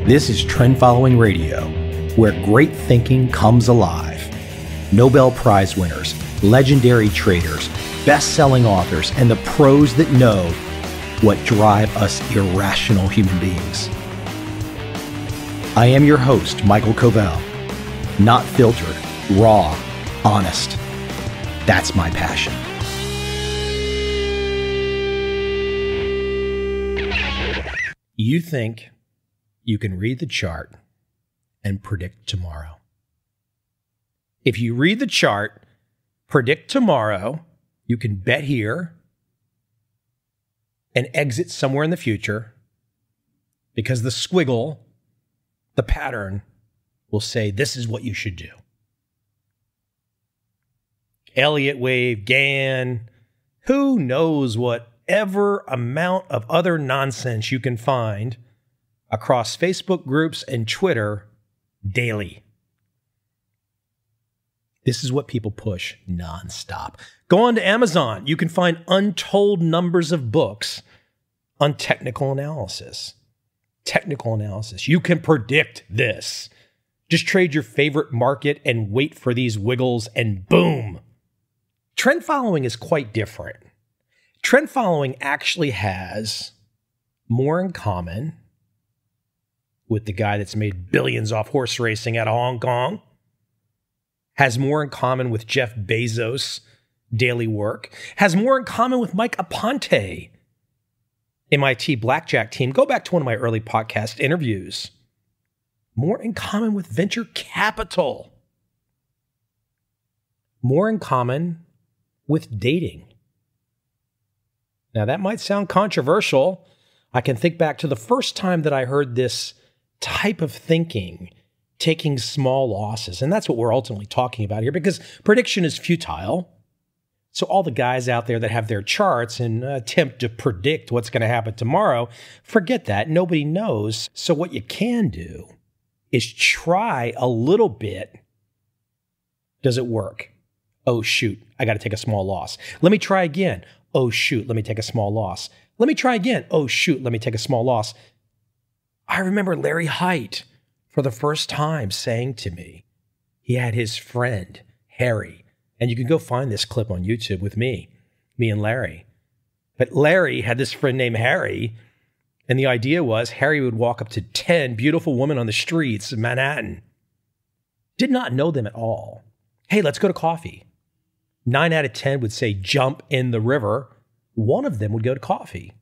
This is Trend Following Radio, where great thinking comes alive. Nobel Prize winners, legendary traders, best-selling authors, and the pros that know what drive us irrational human beings. I am your host, Michael Covell. Not filtered, raw, honest. That's my passion. You think you can read the chart and predict tomorrow. If you read the chart, predict tomorrow, you can bet here and exit somewhere in the future because the squiggle, the pattern, will say this is what you should do. Elliott Wave, Gann, who knows whatever amount of other nonsense you can find across Facebook groups and Twitter daily. This is what people push nonstop. Go on to Amazon. You can find untold numbers of books on technical analysis. Technical analysis. You can predict this. Just trade your favorite market and wait for these wiggles and boom. Trend following is quite different. Trend following actually has more in common with the guy that's made billions off horse racing out of Hong Kong, has more in common with Jeff Bezos' daily work, has more in common with Mike Aponte, MIT Blackjack team. Go back to one of my early podcast interviews. More in common with venture capital. More in common with dating. Now, that might sound controversial. I can think back to the first time that I heard this type of thinking, taking small losses. And that's what we're ultimately talking about here, because prediction is futile. So all the guys out there that have their charts and attempt to predict what's going to happen tomorrow, forget that. Nobody knows. So what you can do is try a little bit. Does it work? Oh, shoot, I got to take a small loss. Let me try again. Oh, shoot, let me take a small loss. Let me try again. Oh, shoot, let me take a small loss. I remember Larry Hite for the first time saying to me, he had his friend, Harry, and you can go find this clip on YouTube with me and Larry. But Larry had this friend named Harry, and the idea was Harry would walk up to 10 beautiful women on the streets of Manhattan. Did not know them at all. Hey, let's go to coffee. 9 out of 10 would say jump in the river. One of them would go to coffee.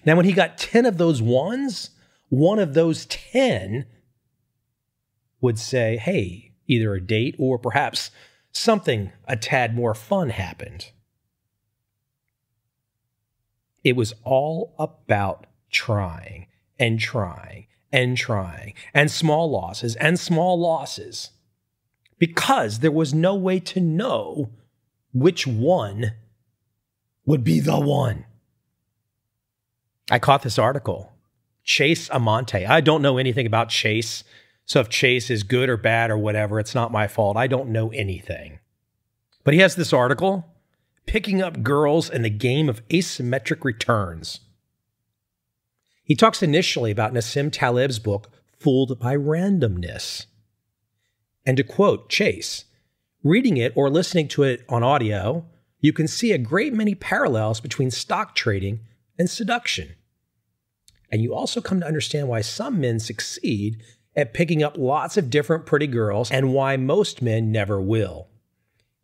Now, when he got 10 of those ones, one of those 10 would say, hey, either a date or perhaps something a tad more fun happened. It was all about trying and trying and trying and small losses because there was no way to know which one would be the one. I caught this article. Chase Amonte. I don't know anything about Chase. So if Chase is good or bad or whatever, it's not my fault. I don't know anything. But he has this article, Picking Up Girls in the Game of Asymmetric Returns. He talks initially about Nassim Taleb's book, Fooled by Randomness. And to quote Chase, reading it or listening to it on audio, you can see a great many parallels between stock trading and seduction. And you also come to understand why some men succeed at picking up lots of different pretty girls and why most men never will.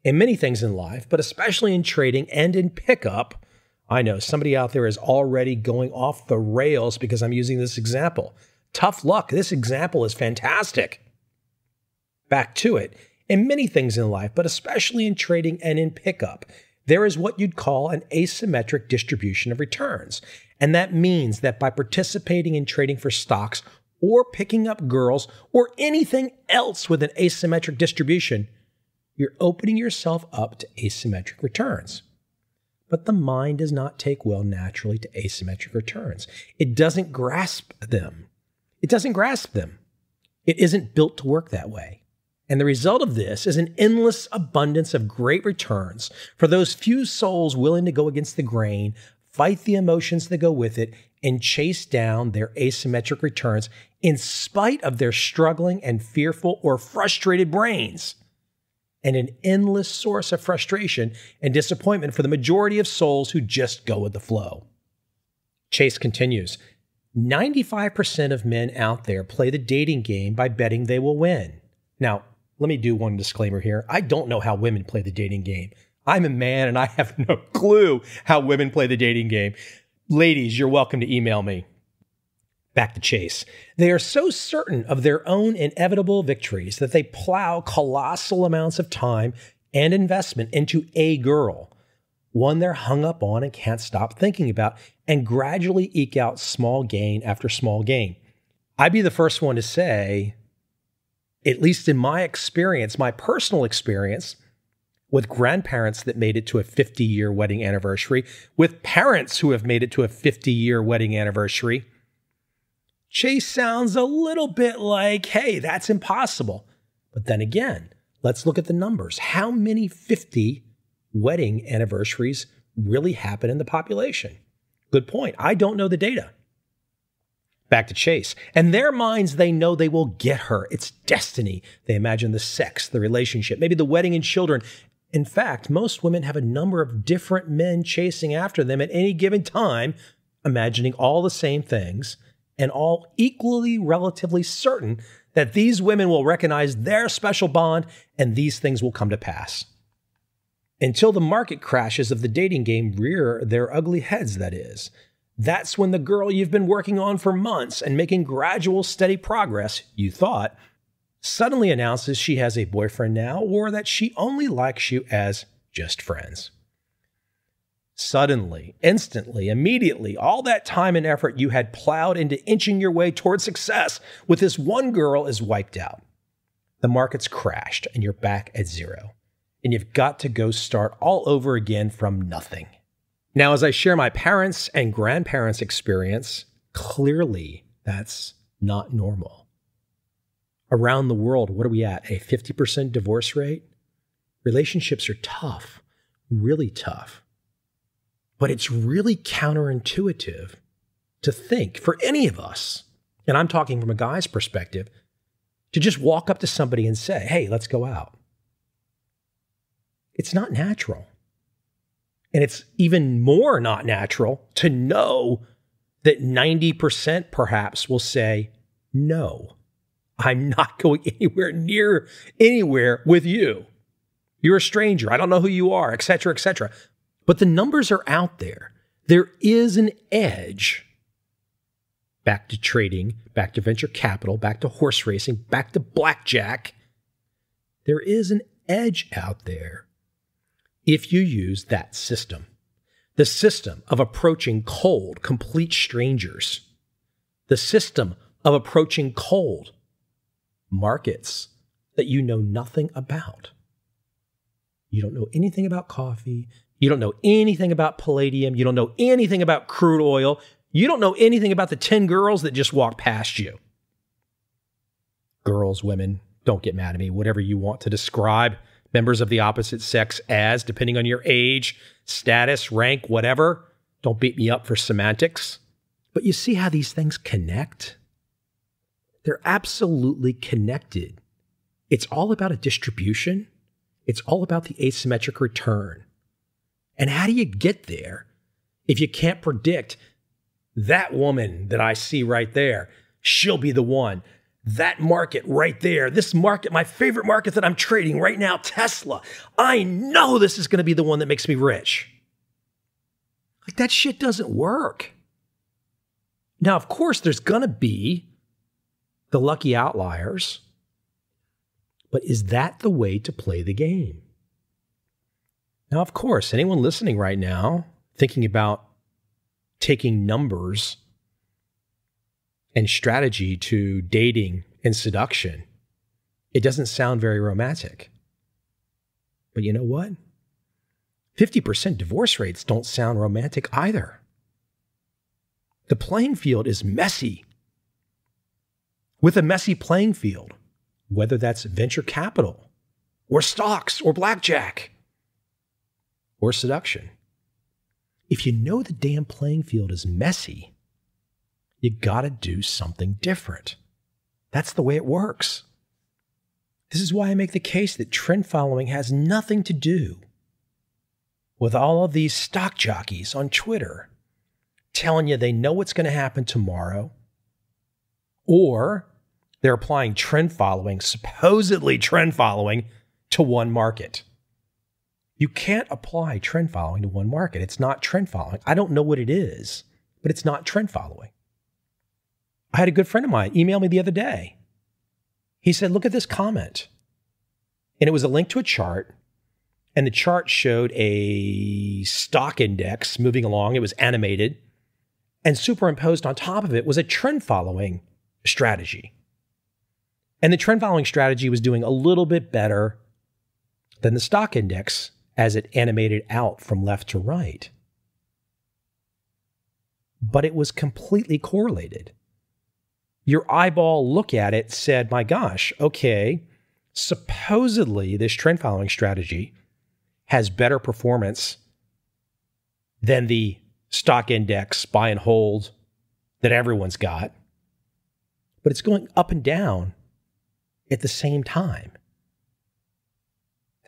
In many things in life, but especially in trading and in pickup, I know somebody out there is already going off the rails because I'm using this example. Tough luck. This example is fantastic. Back to it. In many things in life, but especially in trading and in pickup, there is what you'd call an asymmetric distribution of returns. And that means that by participating in trading for stocks or picking up girls or anything else with an asymmetric distribution, you're opening yourself up to asymmetric returns. But the mind does not take well naturally to asymmetric returns. It doesn't grasp them. It isn't built to work that way. And the result of this is an endless abundance of great returns for those few souls willing to go against the grain, fight the emotions that go with it, and chase down their asymmetric returns in spite of their struggling and fearful or frustrated brains. And an endless source of frustration and disappointment for the majority of souls who just go with the flow. Chase continues, 95% of men out there play the dating game by betting they will win. Now, let me do one disclaimer here. I don't know how women play the dating game. I'm a man and I have no clue how women play the dating game. Ladies, you're welcome to email me. Back to Chase. They are so certain of their own inevitable victories that they plow colossal amounts of time and investment into a girl, one they're hung up on and can't stop thinking about, and gradually eke out small gain after small gain. I'd be the first one to say, at least in my experience, my personal experience, with grandparents that made it to a 50-year wedding anniversary, with parents who have made it to a 50-year wedding anniversary, Chase sounds a little bit like, hey, that's impossible. But then again, let's look at the numbers. How many 50 wedding anniversaries really happen in the population? Good point. I don't know the data. Back to Chase. In their minds, they know they will get her. It's destiny. They imagine the sex, the relationship, maybe the wedding and children. In fact, most women have a number of different men chasing after them at any given time, imagining all the same things, and all equally relatively certain that these women will recognize their special bond and these things will come to pass. Until the market crashes of the dating game rear their ugly heads, that is. That's when the girl you've been working on for months and making gradual, steady progress, you thought, suddenly announces she has a boyfriend now or that she only likes you as just friends. Suddenly, instantly, immediately, all that time and effort you had plowed into inching your way toward success with this one girl is wiped out. The market's crashed and you're back at zero. And you've got to go start all over again from nothing. Now, as I share my parents' and grandparents' experience, clearly that's not normal. Around the world, what are we at? A 50% divorce rate? Relationships are tough, really tough. But it's really counterintuitive to think for any of us, and I'm talking from a guy's perspective, to just walk up to somebody and say, hey, let's go out. It's not natural. And it's even more not natural to know that 90% perhaps will say, no, I'm not going anywhere near anywhere with you. You're a stranger. I don't know who you are, et cetera, et cetera. But the numbers are out there. There is an edge. Back to trading, back to venture capital, back to horse racing, back to blackjack. There is an edge out there if you use that system. The system of approaching cold, complete strangers. The system of approaching cold markets that you know nothing about. You don't know anything about coffee. You don't know anything about palladium. You don't know anything about crude oil. You don't know anything about the 10 girls that just walked past you. Girls, women, don't get mad at me. Whatever you want to describe members of the opposite sex as, depending on your age, status, rank, whatever. Don't beat me up for semantics. But you see how these things connect? They're absolutely connected. It's all about a distribution. It's all about the asymmetric return. And how do you get there if you can't predict that woman that I see right there? She'll be the one. That market right there, this market, my favorite market that I'm trading right now, Tesla. I know this is going to be the one that makes me rich. Like, that shit doesn't work. Now, of course, there's going to be the lucky outliers. But is that the way to play the game? Now, of course, anyone listening right now, thinking about taking numbers and strategy to dating and seduction, it doesn't sound very romantic. But you know what? 50% divorce rates don't sound romantic either. The playing field is messy. With a messy playing field, whether that's venture capital or stocks or blackjack or seduction, if you know the damn playing field is messy, you got to do something different. That's the way it works. This is why I make the case that trend following has nothing to do with all of these stock jockeys on Twitter telling you they know what's going to happen tomorrow, or they're applying trend following, supposedly trend following, to one market. You can't apply trend following to one market. It's not trend following. I don't know what it is, but it's not trend following. I had a good friend of mine email me the other day. He said, look at this comment. And it was a link to a chart. And the chart showed a stock index moving along. It was animated. And superimposed on top of it was a trend following strategy. And the trend following strategy was doing a little bit better than the stock index as it animated out from left to right. But it was completely correlated. Your eyeball look at it said, my gosh, okay, supposedly this trend following strategy has better performance than the stock index buy and hold that everyone's got, but it's going up and down at the same time.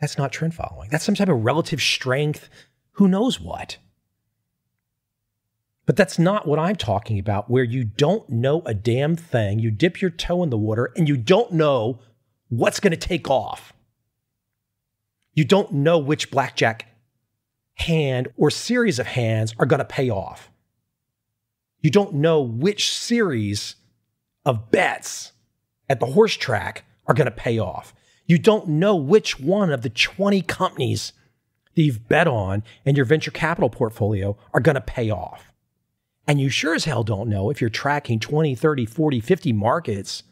That's not trend following. That's some type of relative strength, who knows what. But that's not what I'm talking about, where you don't know a damn thing, you dip your toe in the water, and you don't know what's going to take off. You don't know which blackjack hand or series of hands are going to pay off. You don't know which series of bets at the horse track are going to pay off. You don't know which one of the 20 companies that you've bet on in your venture capital portfolio are going to pay off. And you sure as hell don't know if you're tracking 20, 30, 40, 50 markets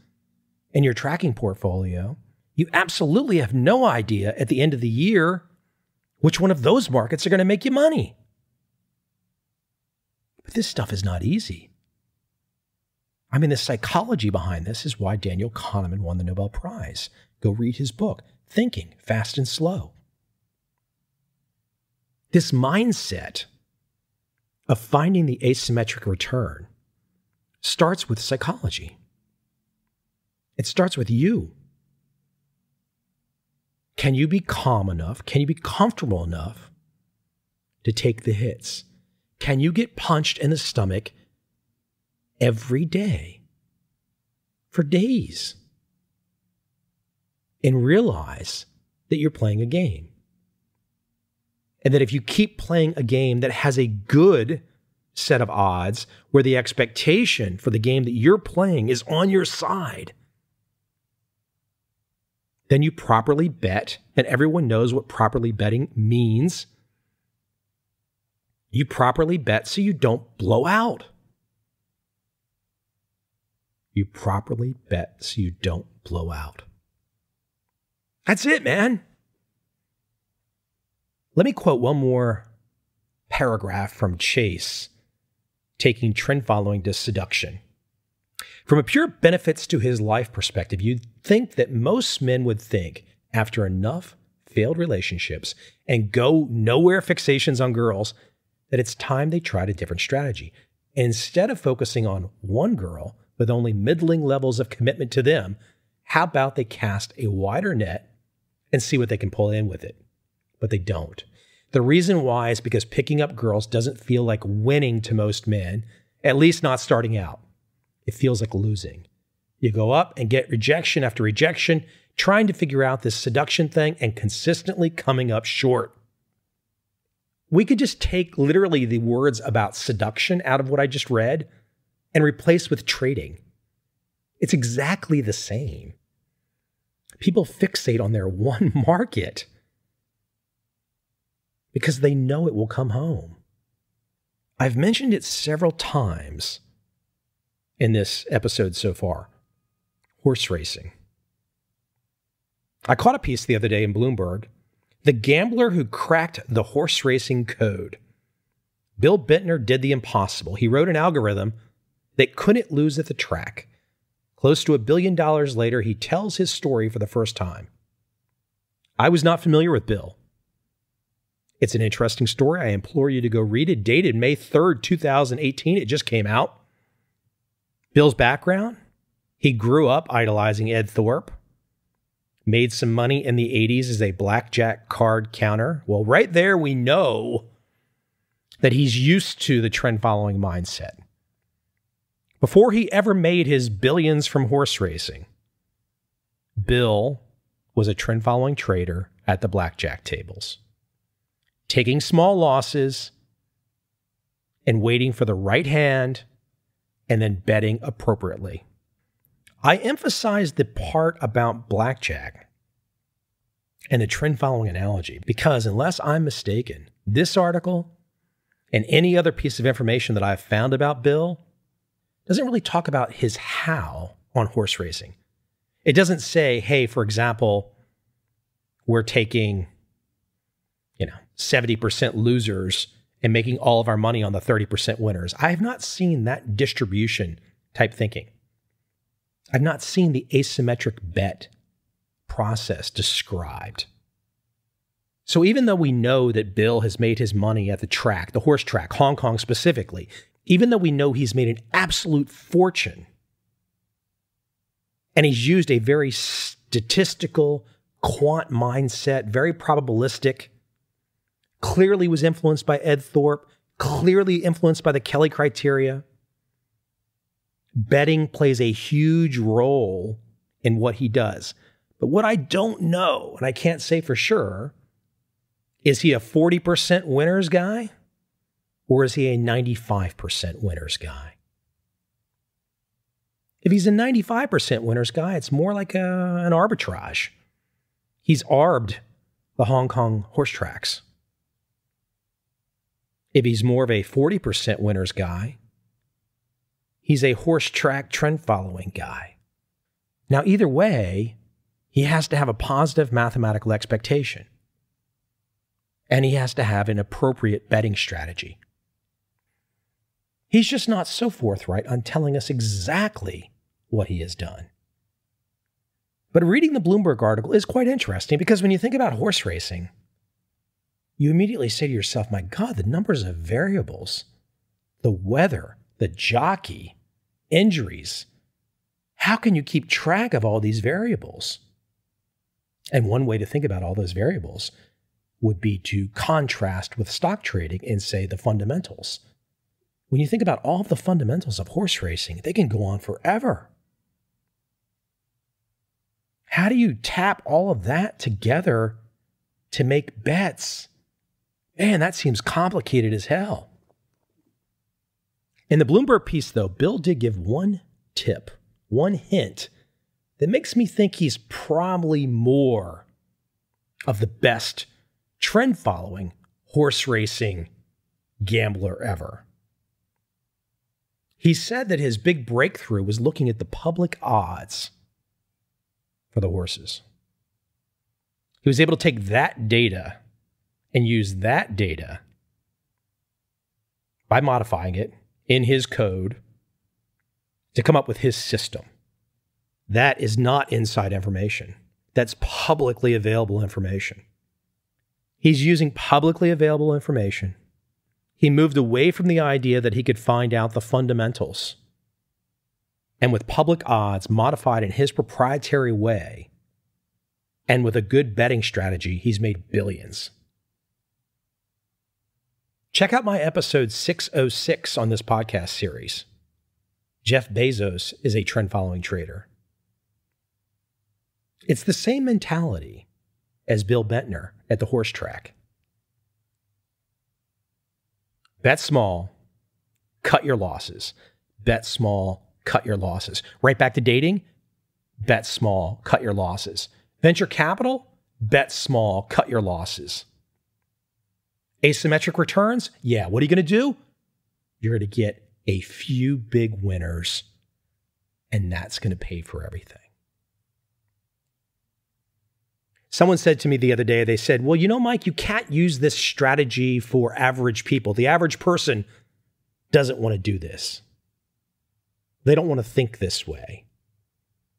in your tracking portfolio. You absolutely have no idea at the end of the year which one of those markets are going to make you money. But this stuff is not easy. I mean, the psychology behind this is why Daniel Kahneman won the Nobel Prize. Go read his book, Thinking, Fast and Slow. This mindset of finding the asymmetric return starts with psychology. It starts with you. Can you be calm enough? Can you be comfortable enough to take the hits? Can you get punched in the stomach every day for days and realize that you're playing a game? And that if you keep playing a game that has a good set of odds, where the expectation for the game that you're playing is on your side, then you properly bet, and everyone knows what properly betting means. You properly bet so you don't blow out. You properly bet so you don't blow out. That's it, man. Let me quote one more paragraph from Chase, taking trend following to seduction. From a pure benefits to his life perspective, you'd think that most men would think, after enough failed relationships and go nowhere fixations on girls, that it's time they tried a different strategy. Instead of focusing on one girl with only middling levels of commitment to them, how about they cast a wider net and see what they can pull in with it? But they don't. The reason why is because picking up girls doesn't feel like winning to most men, at least not starting out. It feels like losing. You go up and get rejection after rejection, trying to figure out this seduction thing and consistently coming up short. We could just take literally the words about seduction out of what I just read and replace with trading. It's exactly the same. People fixate on their one market because they know it will come home. I've mentioned it several times in this episode so far. Horse racing. I caught a piece the other day in Bloomberg, The Gambler Who Cracked the Horse Racing Code. Bill Bittner did the impossible. He wrote an algorithm that couldn't lose at the track. Close to $1 billion later, he tells his story for the first time. I was not familiar with Bill. It's an interesting story. I implore you to go read it. Dated May 3rd, 2018. It just came out. Bill's background: he grew up idolizing Ed Thorpe, made some money in the 80s as a blackjack card counter. Well, right there we know that he's used to the trend-following mindset. Before he ever made his billions from horse racing, Bill was a trend-following trader at the blackjack tables, taking small losses and waiting for the right hand and then betting appropriately. I emphasize the part about blackjack and the trend-following analogy because, unless I'm mistaken, this article and any other piece of information that I've found about Bill doesn't really talk about his how on horse racing. It doesn't say, hey, for example, we're taking 70% losers and making all of our money on the 30% winners. I have not seen that distribution type thinking. I've not seen the asymmetric bet process described. So even though we know that Bill has made his money at the track, the horse track, Hong Kong specifically, even though we know he's made an absolute fortune, and he's used a very statistical, quant mindset, very probabilistic, clearly was influenced by Ed Thorpe, clearly influenced by the Kelly criteria. Betting plays a huge role in what he does. But what I don't know, and I can't say for sure, is he a 40% winners guy or is he a 95% winners guy? If he's a 95% winners guy, it's more like an arbitrage. He's arbed the Hong Kong horse tracks. If he's more of a 40% winners guy, he's a horse track trend following guy. Now, either way, he has to have a positive mathematical expectation. And he has to have an appropriate betting strategy. He's just not so forthright on telling us exactly what he has done. But reading the Bloomberg article is quite interesting because when you think about horse racing, you immediately say to yourself, my God, the numbers of variables, the weather, the jockey, injuries. How can you keep track of all these variables? And one way to think about all those variables would be to contrast with stock trading and say the fundamentals. When you think about all of the fundamentals of horse racing, they can go on forever. How do you tap all of that together to make bets? Man, that seems complicated as hell. In the Bloomberg piece, though, Bill did give one tip, one hint that makes me think he's probably more of the best trend-following horse racing gambler ever. He said that his big breakthrough was looking at the public odds for the horses. He was able to take that data and use that data by modifying it in his code to come up with his system. That is not inside information. That's publicly available information. He's using publicly available information. He moved away from the idea that he could find out the fundamentals. And with public odds modified in his proprietary way, and with a good betting strategy, he's made billions. Check out my episode 606 on this podcast series. Jeff Bezos is a trend-following trader. It's the same mentality as Bill Bentner at the horse track. Bet small, cut your losses. Bet small, cut your losses. Right back to dating, bet small, cut your losses. Venture capital, bet small, cut your losses. Asymmetric returns, yeah, what are you going to do? You're going to get a few big winners, and that's going to pay for everything. Someone said to me the other day, they said, well, you know, Mike, you can't use this strategy for average people. The average person doesn't want to do this. They don't want to think this way.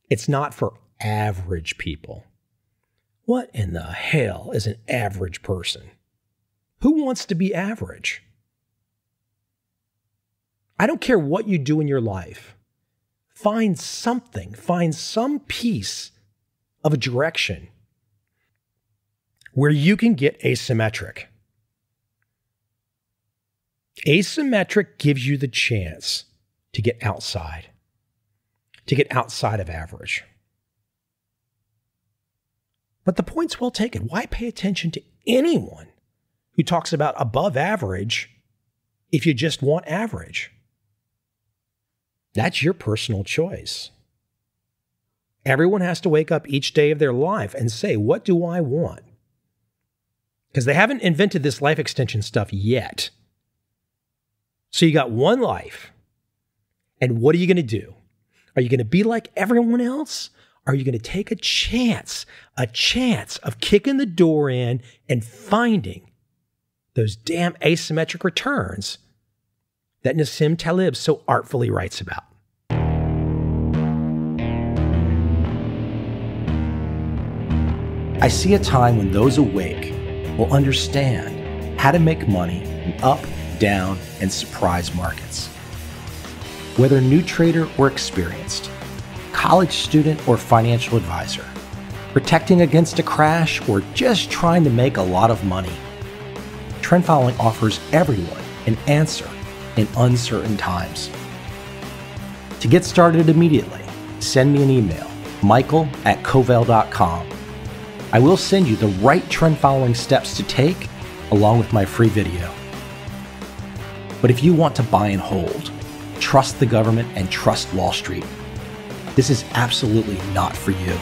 It's not for average people. What in the hell is an average person? Who wants to be average? I don't care what you do in your life. Find something, find some piece of a direction where you can get asymmetric. Asymmetric gives you the chance to get outside of average. But the point's well taken. Why pay attention to anyone who talks about above average if you just want average? That's your personal choice. Everyone has to wake up each day of their life and say, what do I want? Because they haven't invented this life extension stuff yet. So you got one life. And what are you going to do? Are you going to be like everyone else? Are you going to take a chance of kicking the door in and finding those damn asymmetric returns that Nassim Taleb so artfully writes about? I see a time when those awake will understand how to make money in up, down, and surprise markets. Whether new trader or experienced, college student or financial advisor, protecting against a crash or just trying to make a lot of money, Trend Following offers everyone an answer in uncertain times. To get started immediately, send me an email, michael@covel.com. I will send you the right trend following steps to take along with my free video. But if you want to buy and hold, trust the government and trust Wall Street, this is absolutely not for you.